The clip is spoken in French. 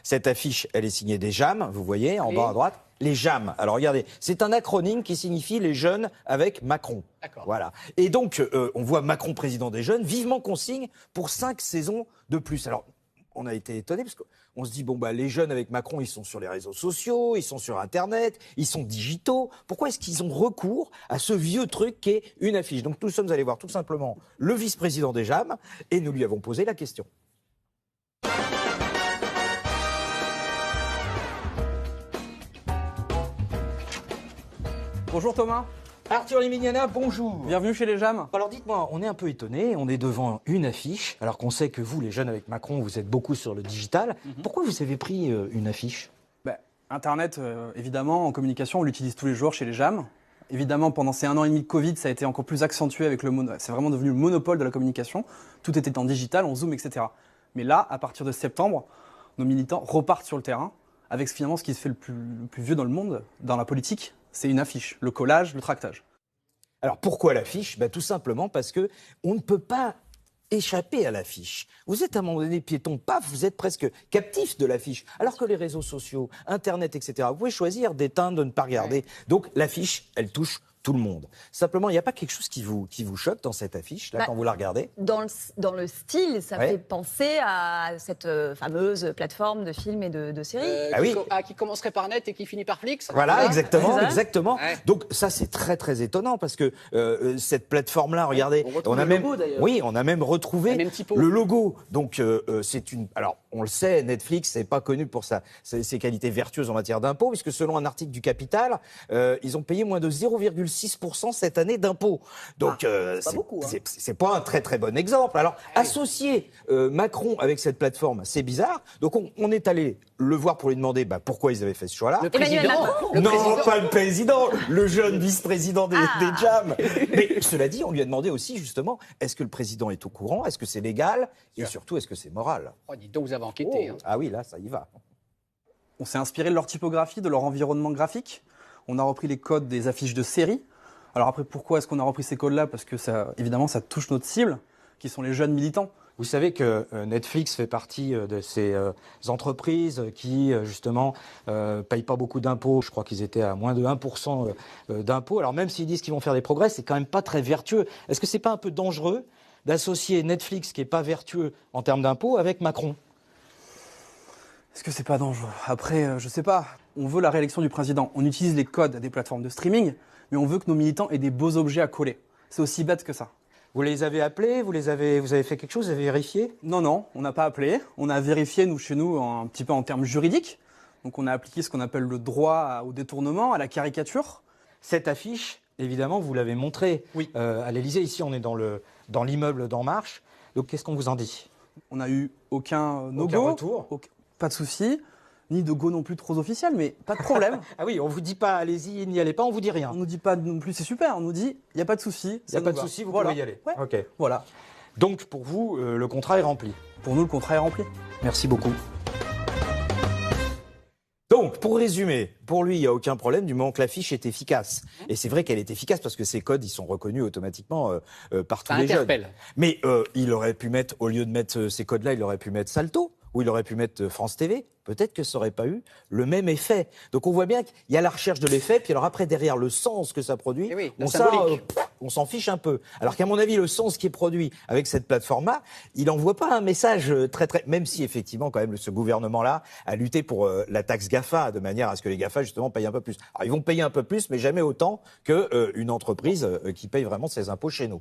Cette affiche, elle est signée des JAM, vous voyez, en bas à droite. Les JAM. Alors regardez, c'est un acronyme qui signifie les jeunes avec Macron. D'accord. Voilà. Et donc, on voit Macron président des jeunes, vivement qu'on signe pour 5 saisons de plus. Alors, on a été étonnés parce qu'on se dit, bon, bah, les jeunes avec Macron, ils sont sur les réseaux sociaux, ils sont sur Internet, ils sont digitaux. Pourquoi est-ce qu'ils ont recours à ce vieux truc qui est une affiche? Donc, nous sommes allés voir tout simplement le vice-président des JAM et nous lui avons posé la question. Bonjour Thomas. Arthur Limignana, bonjour. Bienvenue chez les JAM. Alors dites-moi, on est un peu étonnés, on est devant une affiche, alors qu'on sait que vous, les jeunes avec Macron, vous êtes beaucoup sur le digital. Pourquoi vous avez pris une affiche? Internet, évidemment, en communication, on l'utilise tous les jours chez les JAM. Évidemment, pendant ces 1 an et demi de Covid, ça a été encore plus accentué avec c'est vraiment devenu le monopole de la communication. Tout était en digital, en Zoom, etc. Mais là, à partir de septembre, nos militants repartent sur le terrain avec finalement ce qui se fait le plus vieux dans le monde, dans la politique, c'est une affiche, le collage, le tractage. Alors pourquoi l'affiche? Tout simplement parce que on ne peut pas échapper à l'affiche. Vous êtes à un moment donné piéton, paf, vous êtes presque captif de l'affiche. Alors que les réseaux sociaux, Internet, etc., vous pouvez choisir d'éteindre, de ne pas regarder. Donc l'affiche, elle touche tout le monde. Simplement, il n'y a pas quelque chose qui vous choque dans cette affiche, là, quand vous la regardez? Dans le style, ça fait penser à cette fameuse plateforme de films et de séries. Qui commencerait par net et qui finit par Flix. Voilà, exactement. Ouais. Donc ça, c'est très très étonnant parce que cette plateforme-là, regardez, on a même, on a même retrouvé le logo. Donc c'est une. Alors on le sait, Netflix n'est pas connu pour ses qualités vertueuses en matière d'impôts, puisque selon un article du Capital, ils ont payé moins de 0,6% cette année d'impôts. Donc c'est pas un très très bon exemple. Alors associer Macron avec cette plateforme, c'est bizarre. Donc on est allé le voir pour lui demander pourquoi ils avaient fait ce choix-là. Le président. Pas le président, le jeune vice-président des JAM. Mais cela dit, on lui a demandé aussi justement, est-ce que le président est au courant, est-ce que c'est légal et surtout est-ce que c'est moral? Dis donc, vous avez enquêté. Ah oui, là, ça y va. On s'est inspiré de leur typographie, de leur environnement graphique. On a repris les codes des affiches de séries. Alors après, pourquoi est-ce qu'on a repris ces codes-là? Parce que ça, évidemment, ça touche notre cible, qui sont les jeunes militants. Vous savez que Netflix fait partie de ces entreprises qui, justement, payent pas beaucoup d'impôts. Je crois qu'ils étaient à moins de 1% d'impôts. Alors même s'ils disent qu'ils vont faire des progrès, c'est quand même pas très vertueux. Est-ce que c'est pas un peu dangereux d'associer Netflix, qui est pas vertueux en termes d'impôts, avec Macron? Est-ce que c'est pas dangereux? Après, je sais pas. On veut la réélection du président. On utilise les codes des plateformes de streaming, mais on veut que nos militants aient des beaux objets à coller. C'est aussi bête que ça. Vous les avez appelés, vous avez fait quelque chose, vous avez vérifié? Non, on n'a pas appelé. On a vérifié, chez nous, un petit peu en termes juridiques. Donc on a appliqué ce qu'on appelle le droit au détournement, à la caricature. Cette affiche, évidemment, vous l'avez montrée à l'Élysée. Ici, on est dans l'immeuble d'En Marche. Donc qu'est-ce qu'on vous en dit? On n'a eu aucun no-go. Aucun retour? Pas de souci. Ni de go non plus trop officiel, mais pas de problème. Ah oui, on vous dit pas allez-y, n'y allez pas, on vous dit rien. On nous dit pas non plus c'est super, on nous dit il n'y a pas de souci. Il n'y a pas de souci, vous pouvez y aller. Ouais. Ok. Voilà. Donc pour vous, le contrat est rempli. Pour nous, le contrat est rempli. Merci beaucoup. Donc, pour résumer, pour lui, il n'y a aucun problème du moment que l'affiche est efficace. Et c'est vrai qu'elle est efficace parce que ces codes, ils sont reconnus automatiquement par tous les jeunes. Mais il aurait pu mettre, au lieu de mettre ces codes-là, il aurait pu mettre Salto, ou il aurait pu mettre France TV. Peut-être que ça n'aurait pas eu le même effet. Donc on voit bien qu'il y a la recherche de l'effet, puis alors après, derrière le sens que ça produit, on s'en fiche un peu. Alors qu'à mon avis, le sens qui est produit avec cette plateforme-là, il n'envoie pas un message très, même si effectivement, quand même, ce gouvernement-là a lutté pour la taxe GAFA, de manière à ce que les GAFA, justement, payent un peu plus. Alors ils vont payer un peu plus, mais jamais autant qu'une entreprise qui paye vraiment ses impôts chez nous.